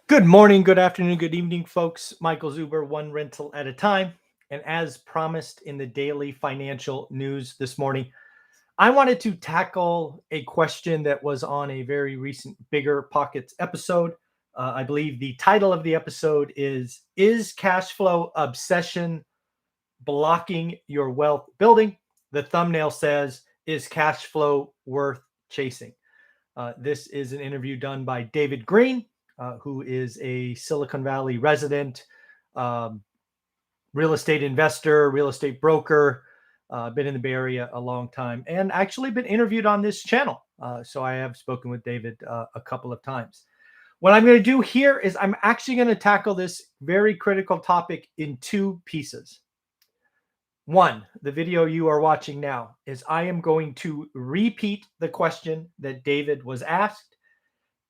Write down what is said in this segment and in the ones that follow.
Good morning, good afternoon, good evening, folks. Michael Zuber, one rental at a time. And as promised in the daily financial news this morning, I wanted to tackle a question that was on a very recent Bigger Pockets episode. I believe the title of the episode Is Cash Flow Obsession Blocking Your Wealth Building? The thumbnail says, Is cash flow worth chasing? This is an interview done by David Greene, who is a Silicon Valley resident, um, real estate investor, real estate broker, been in the Bay Area a long time, and actually been interviewed on this channel. So I have spoken with David a couple of times. What I'm going to do here is I'm actually going to tackle this very critical topic in two pieces. One, the video you are watching now is I am going to repeat the question that David was asked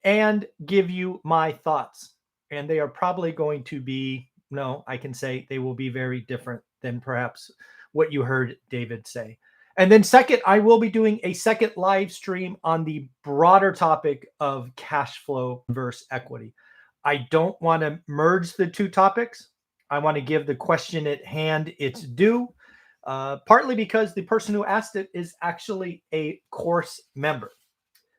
and give you my thoughts. And they are probably going to be, no, I can say they will be very different than perhaps what you heard David say. And then second, I will be doing a second live stream on the broader topic of cash flow versus equity. I don't want to merge the two topics. I want to give the question at hand its due, partly because the person who asked it is actually a course member.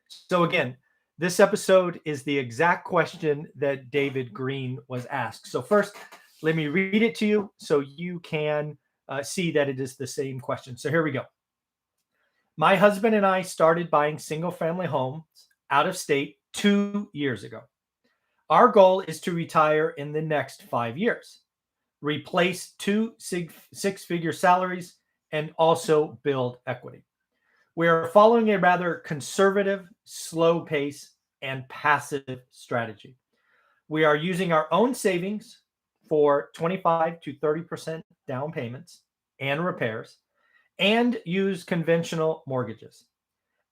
So again, this episode is the exact question that David Greene was asked. So first, let me read it to you so you can see that it is the same question. So here we go. My husband and I started buying single-family homes out of state 2 years ago. Our goal is to retire in the next 5 years, replace two six-figure salaries, and also build equity. We are following a rather conservative, slow pace, and passive strategy. We are using our own savings for 25 to 30% down payments and repairs, and use conventional mortgages.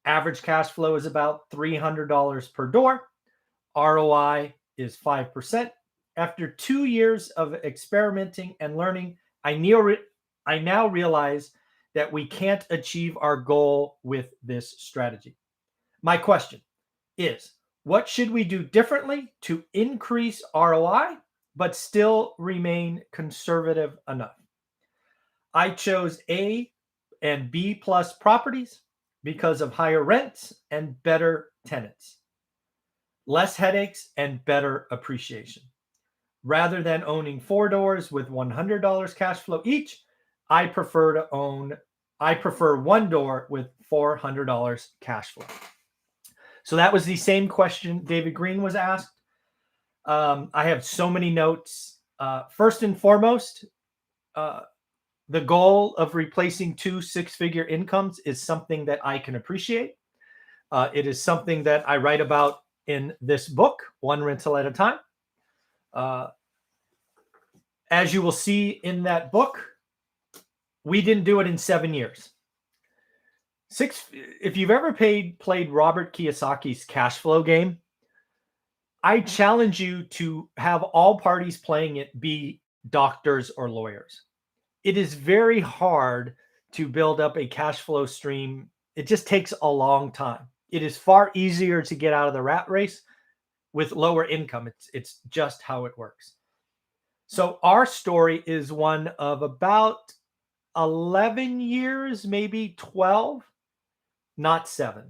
Average cash flow is about $300 per door. ROI is 5%. After 2 years of experimenting and learning, I now realize that we can't achieve our goal with this strategy. My question is, what should we do differently to increase ROI, but still remain conservative enough? I chose A and B plus properties because of higher rents and better tenants, less headaches and better appreciation. Rather than owning four doors with $100 cash flow each, I prefer one door with $400 cash flow. So that was the same question David Greene was asked. I have so many notes. First and foremost, the goal of replacing two six-figure incomes is something that I can appreciate. It is something that I write about in this book, One Rental at a Time. As you will see in that book, we didn't do it in 7 years. If you've ever played Robert Kiyosaki's cash flow game, I challenge you to have all parties playing it be doctors or lawyers. It is very hard to build up a cash flow stream. It just takes a long time. It is far easier to get out of the rat race with lower income. It's just how it works. So our story is one of about 11 years, maybe 12, not 7.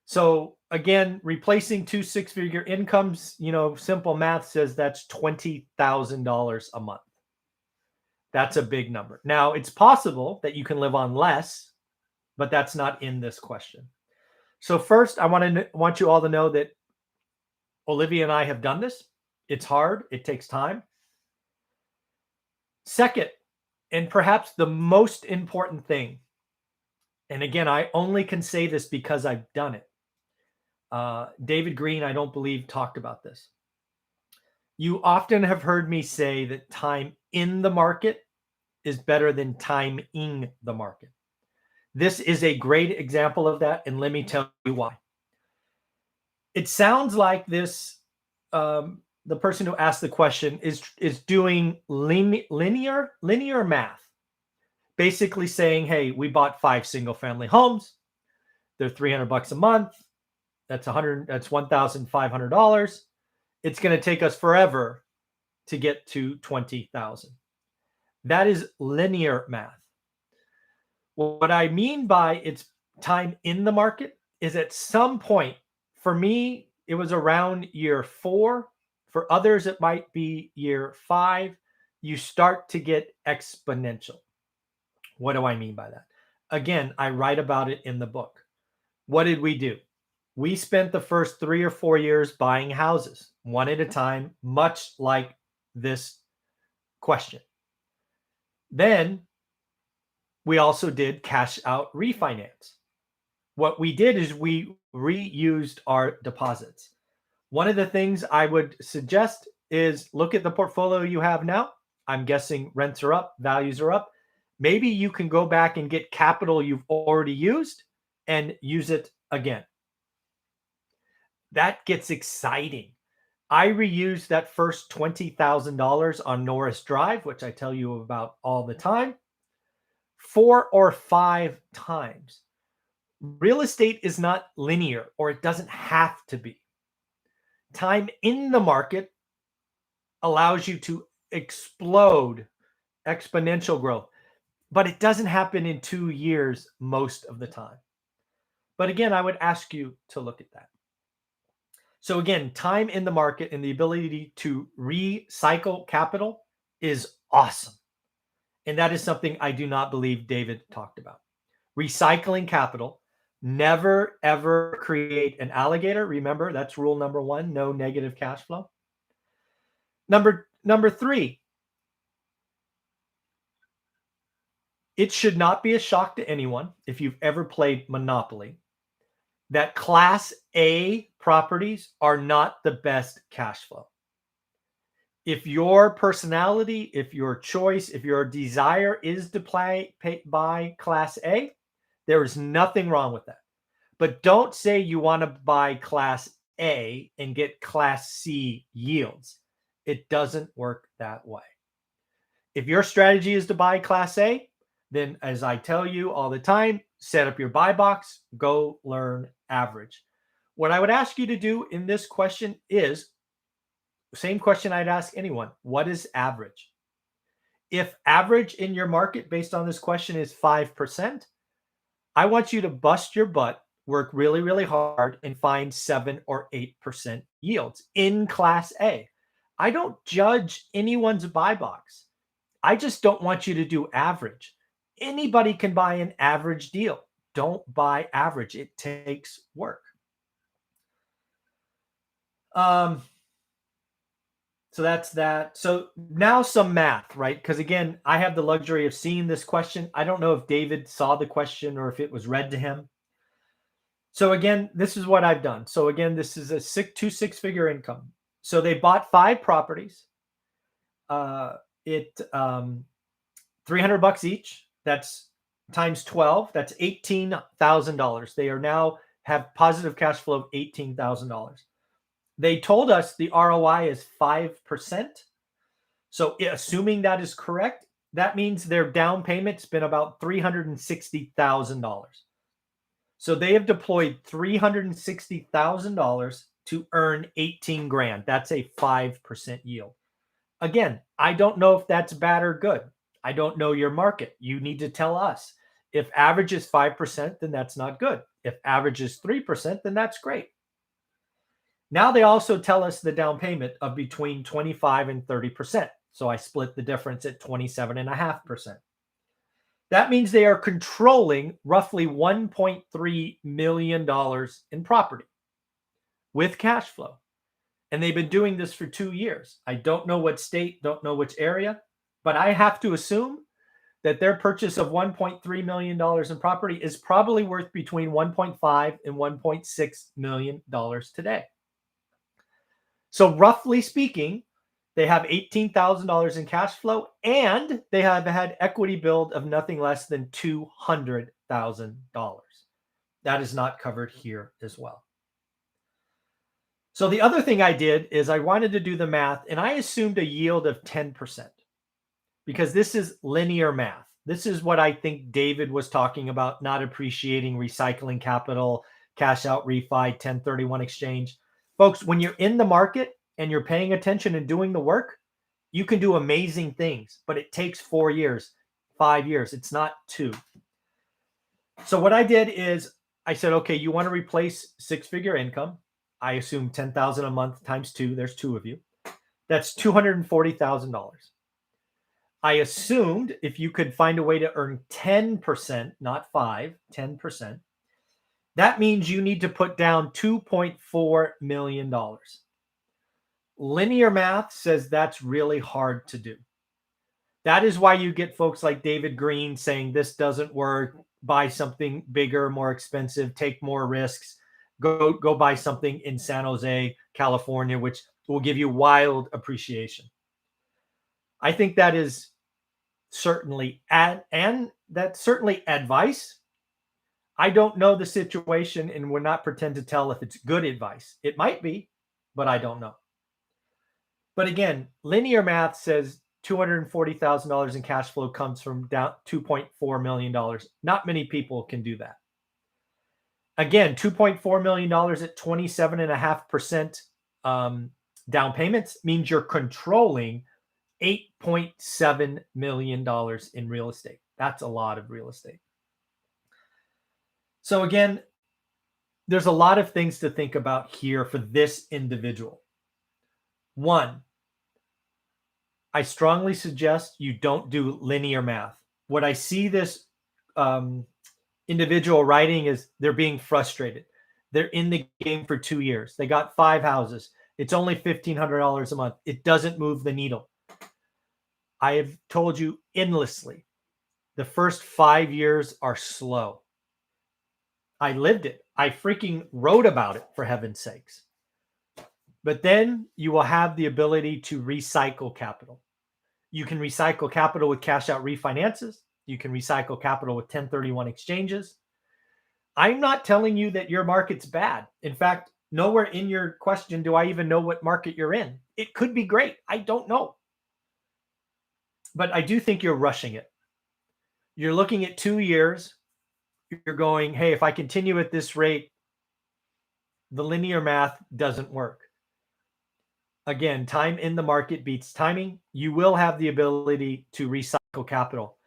So again, replacing two six-figure incomes, simple math says that's $20,000 a month. That's a big number. Now, it's possible that you can live on less, but that's not in this question. So first, I want you all to know that Olivia and I have done this. It's hard. It takes time. Second, and perhaps the most important thing, and again, I only can say this because I've done it. David Greene, I don't believe, talked about this. You often have heard me say that time in the market is better than timing the market. This is a great example of that, and let me tell you why. It sounds like this, the person who asked the question is doing linear math, basically saying, hey, we bought 5 single-family homes. They're $300 a month. That's $1,500. it's going to take us forever to get to 20,000. That is linear math. What I mean by it's time in the market is at some point, for me, it was around year 4. For others, it might be year 5. You start to get exponential. What do I mean by that? Again, I write about it in the book. What did we do? We spent the first 3 or 4 years buying houses, one at a time, much like this question. Then we also did cash out refinance. What we did is we reused our deposits. One of the things I would suggest is look at the portfolio you have now. I'm guessing rents are up, values are up. Maybe you can go back and get capital you've already used and use it again. That gets exciting. I reused that first $20,000 on Norris Drive, which I tell you about all the time, 4 or 5 times. Real estate is not linear, or it doesn't have to be. Time in the market allows you to explode exponential growth, but it doesn't happen in 2 years most of the time. But again, I would ask you to look at that. So again, time in the market and the ability to recycle capital is awesome. And that is something I do not believe David talked about. Recycling capital. Never, ever create an alligator. Remember, that's rule number 1, no negative cash flow. Number 3, it should not be a shock to anyone, if you've ever played Monopoly, that Class A properties are not the best cash flow. If your personality, if your choice, if your desire is to buy Class A, there is nothing wrong with that. But don't say you want to buy Class A and get Class C yields. It doesn't work that way. If your strategy is to buy Class A, then as I tell you all the time, set up your buy box, go learn average. What I would ask you to do in this question is same question I'd ask anyone. What is average? If average in your market based on this question is 5%, I want you to bust your butt, work really, really hard, and find 7 or 8% yields in Class A. I don't judge anyone's buy box. I just don't want you to do average. Anybody can buy an average deal. Don't buy average. It takes work. So that's that. So now some math, right? Because again, I have the luxury of seeing this question. I don't know if David saw the question or if it was read to him. So again, this is what I've done. So again, this is a 2 6-figure income. So they bought 5 properties. $300 each. That's times 12. That's $18,000. They are now have positive cash flow of $18,000. They told us the ROI is 5%. So assuming that is correct, that means their down payment's been about $360,000. So they have deployed $360,000 to earn 18 grand. That's a 5% yield. Again, I don't know if that's bad or good. I don't know your market. You need to tell us. If average is 5%, then that's not good. If average is 3%, then that's great. Now they also tell us the down payment of between 25 and 30%. So I split the difference at 27.5%. That means they are controlling roughly $1.3 million in property with cash flow. And they've been doing this for 2 years. I don't know what state, don't know which area, but I have to assume that their purchase of $1.3 million in property is probably worth between $1.5 and $1.6 million today. So roughly speaking, they have $18,000 in cash flow, and they have had equity build of nothing less than $200,000. That is not covered here as well. So the other thing I did is I wanted to do the math, and I assumed a yield of 10% because this is linear math. This is what I think David was talking about, not appreciating recycling capital, cash out refi, 1031 exchange. Folks, when you're in the market and you're paying attention and doing the work, you can do amazing things, but it takes 4 years, 5 years. It's not 2. So what I did is I said, okay, you want to replace six-figure income. I assume 10,000 a month times 2. There's 2 of you. That's $240,000. I assumed if you could find a way to earn 10%, not 5, 10%, that means you need to put down $2.4 million. Linear math says that's really hard to do. That is why you get folks like David Greene saying this doesn't work, buy something bigger, more expensive, take more risks, go buy something in San Jose, California, which will give you wild appreciation. I think that is certainly and that's certainly advice. I don't know the situation and would not pretend to tell if it's good advice. It might be, but I don't know. But again, linear math says $240,000 in cash flow comes from down $2.4 million. Not many people can do that. Again, $2.4 million at 27.5% down payments means you're controlling $8.7 million in real estate. That's a lot of real estate. So again, there's a lot of things to think about here for this individual. One, I strongly suggest you don't do linear math. What I see this individual writing is they're being frustrated. They're in the game for 2 years. They got 5 houses. It's only $1,500 a month. It doesn't move the needle. I have told you endlessly, the first 5 years are slow. I lived it. I freaking wrote about it, for heaven's sakes. But then you will have the ability to recycle capital. You can recycle capital with cash out refinances. You can recycle capital with 1031 exchanges. I'm not telling you that your market's bad. In fact, nowhere in your question do I even know what market you're in. It could be great. I don't know. But I do think you're rushing it. You're looking at 2 years. You're going, hey, if I continue at this rate, the linear math doesn't work. Again, time in the market beats timing. You will have the ability to recycle capital.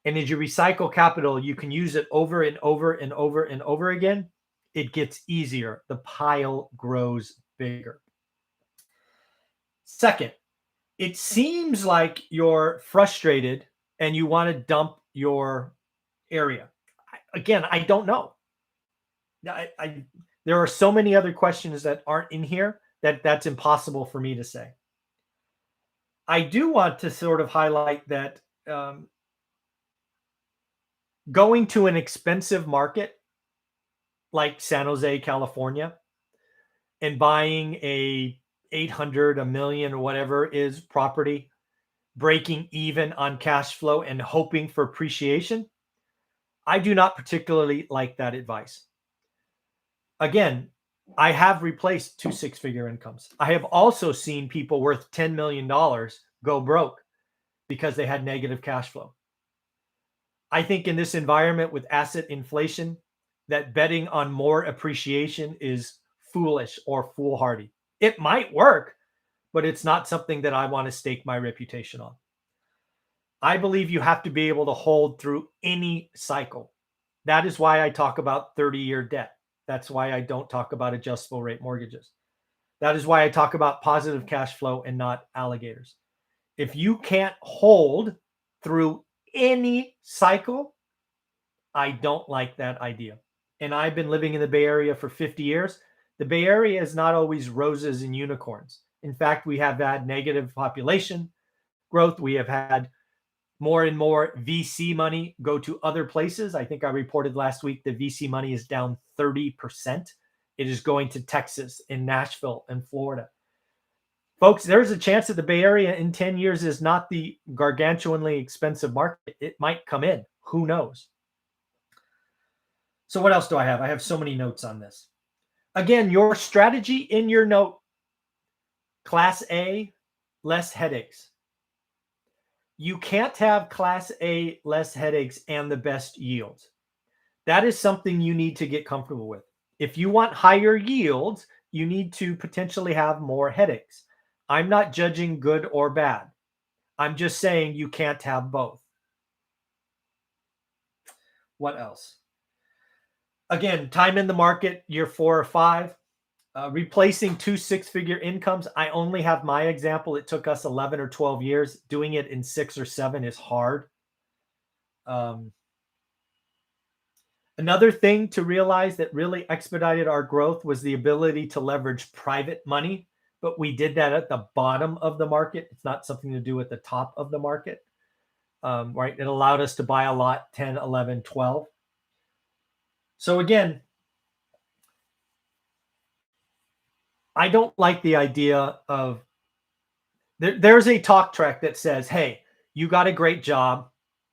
And as you recycle capital, you can use it over and over and over and over again. It gets easier. The pile grows bigger. Second, it seems like you're frustrated and you want to dump your area. Again, I don't know. There are so many other questions that aren't in here that's impossible for me to say. I do want to sort of highlight that going to an expensive market like San Jose, California, and buying a 800, a million, or whatever is property, breaking even on cash flow and hoping for appreciation, I do not particularly like that advice. Again, I have replaced 2 six-figure incomes. I have also seen people worth $10 million go broke because they had negative cash flow. I think in this environment with asset inflation, that betting on more appreciation is foolish or foolhardy. It might work, but it's not something that I want to stake my reputation on. I believe you have to be able to hold through any cycle. That is why I talk about 30-year debt. That's why I don't talk about adjustable rate mortgages. That is why I talk about positive cash flow and not alligators. If you can't hold through any cycle, I don't like that idea. And I've been living in the Bay Area for 50 years. The Bay Area is not always roses and unicorns. In fact, we have had negative population growth. We have had more and more VC money go to other places. I think I reported last week the VC money is down 30%. It is going to Texas and Nashville and Florida. Folks, there's a chance that the Bay Area in 10 years is not the gargantuanly expensive market. It might come in. Who knows? So what else do I have? I have so many notes on this. Again, your strategy in your note, Class A, less headaches. You can't have Class A, less headaches, and the best yields. That is something you need to get comfortable with. If you want higher yields, you need to potentially have more headaches. I'm not judging good or bad. I'm just saying you can't have both. What else? Again, time in the market, year 4 or 5. Replacing 2 six-figure incomes. I only have my example. It took us 11 or 12 years. Doing it in 6 or 7 is hard. Another thing to realize that really expedited our growth was the ability to leverage private money, but we did that at the bottom of the market. It's not something to do at the top of the market, right? It allowed us to buy a lot 10, 11, 12. So again, I don't like the idea of there's a talk track that says, hey, you got a great job,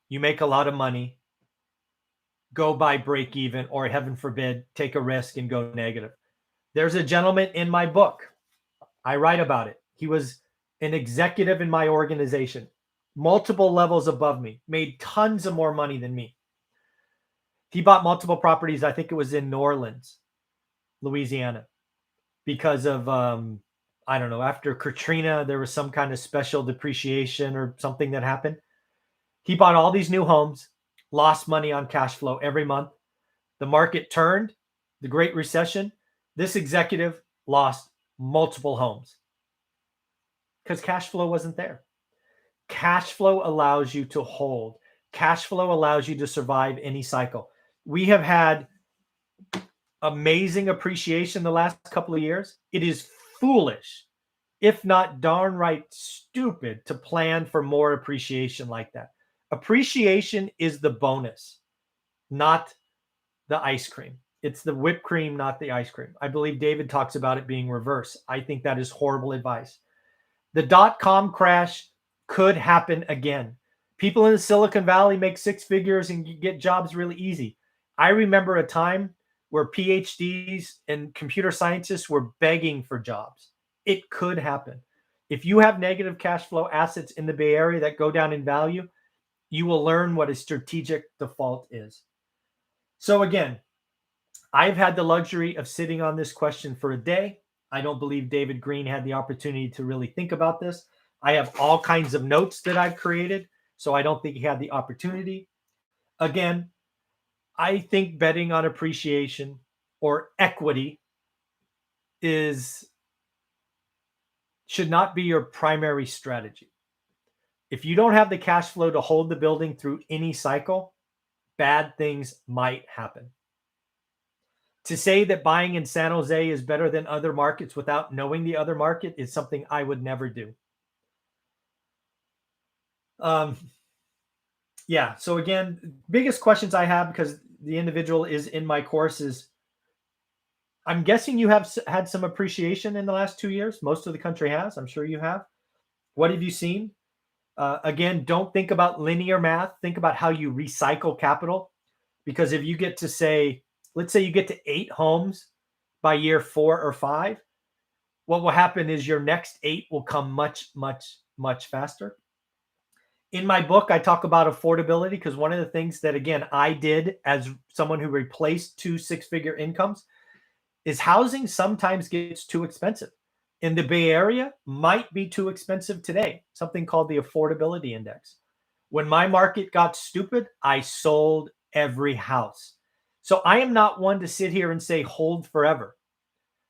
you make a lot of money, go buy break even, or heaven forbid, take a risk and go negative. There's a gentleman in my book. I write about it. He was an executive in my organization, multiple levels above me, made tons of more money than me. He bought multiple properties. I think it was in New Orleans, Louisiana, because of I don't know, after Katrina, there was some kind of special depreciation or something that happened. He bought all these new homes, lost money on cash flow every month. The market turned, the Great Recession. This executive lost multiple homes because cash flow wasn't there. Cash flow allows you to hold. Cash flow allows you to survive any cycle. We have had amazing appreciation the last couple of years. It is foolish, if not darn right stupid, to plan for more appreciation like that. Appreciation is the bonus, not the ice cream. It's the whipped cream, not the ice cream. I believe David talks about it being reverse. I think that is horrible advice. The dot-com crash could happen again. People in the Silicon Valley make 6 figures and get jobs really easy. I remember a time where PhDs and computer scientists were begging for jobs. It could happen. If you have negative cash flow assets in the Bay Area that go down in value, you will learn what a strategic default is. So again, I've had the luxury of sitting on this question for a day. I don't believe David Greene had the opportunity to really think about this. I have all kinds of notes that I've created, so I don't think he had the opportunity. Again, I think betting on appreciation or equity should not be your primary strategy. If you don't have the cash flow to hold the building through any cycle, bad things might happen. To say that buying in San Jose is better than other markets without knowing the other market is something I would never do. Yeah. So again, biggest questions I have, because the individual is in my course, is I'm guessing you have had some appreciation in the last 2 years. Most of the country has. I'm sure you have. What have you seen? Again, don't think about linear math. Think about how you recycle capital. Because if you get to say, let's say you get to 8 homes by year 4 or 5, what will happen is your next 8 will come much, much, much faster. In my book, I talk about affordability because one of the things that, again, I did as someone who replaced 2 six-figure incomes is housing sometimes gets too expensive. In the Bay Area, might be too expensive today, something called the affordability index. When my market got stupid, I sold every house. So I am not one to sit here and say hold forever.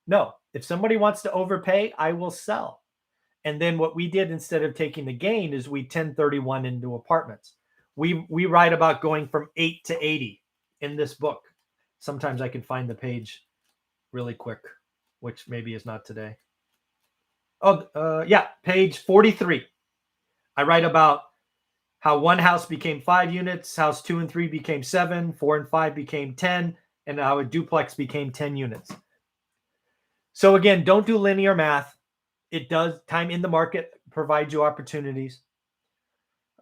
No, if somebody wants to overpay, I will sell. And then what we did instead of taking the gain is we 1031 into apartments. We write about going from 8 to 80 in this book. Sometimes I can find the page really quick, which maybe is not today. Yeah, page 43. I write about how one house became 5 units, house 2 and 3 became 7, 4 and 5 became 10, and how a duplex became 10 units. So again, don't do linear math. It does, time in the market provides you opportunities.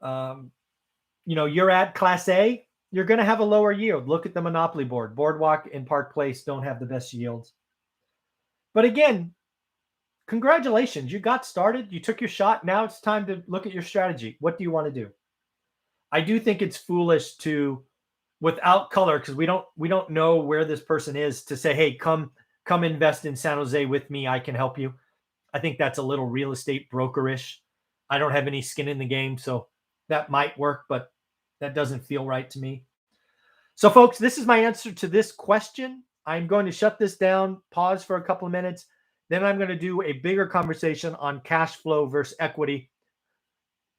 You're at Class A, you're going to have a lower yield. Look at the Monopoly board. Boardwalk and Park Place don't have the best yields. But again, congratulations. You got started. You took your shot. Now it's time to look at your strategy. What do you want to do? I do think it's foolish to, without color, because we don't know where this person is, to say, hey, come invest in San Jose with me. I can help you. I think that's a little real estate brokerish. I don't have any skin in the game, so that might work, but that doesn't feel right to me. So, folks, this is my answer to this question. I'm going to shut this down, pause for a couple of minutes. Then I'm going to do a bigger conversation on cash flow versus equity,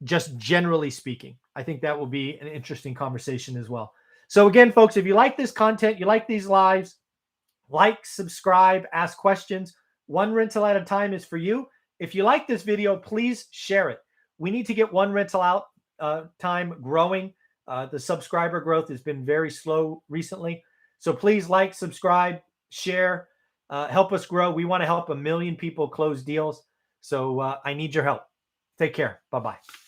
just generally speaking. I think that will be an interesting conversation as well. So, again, folks, if you like this content, you like these lives, like, subscribe, ask questions. One rental at a time is for you. If you like this video, please share it. We need to get one rental out time growing. The subscriber growth has been very slow recently. So please like, subscribe, share, help us grow. We want to help 1 million people close deals. So I need your help. Take care. Bye-bye.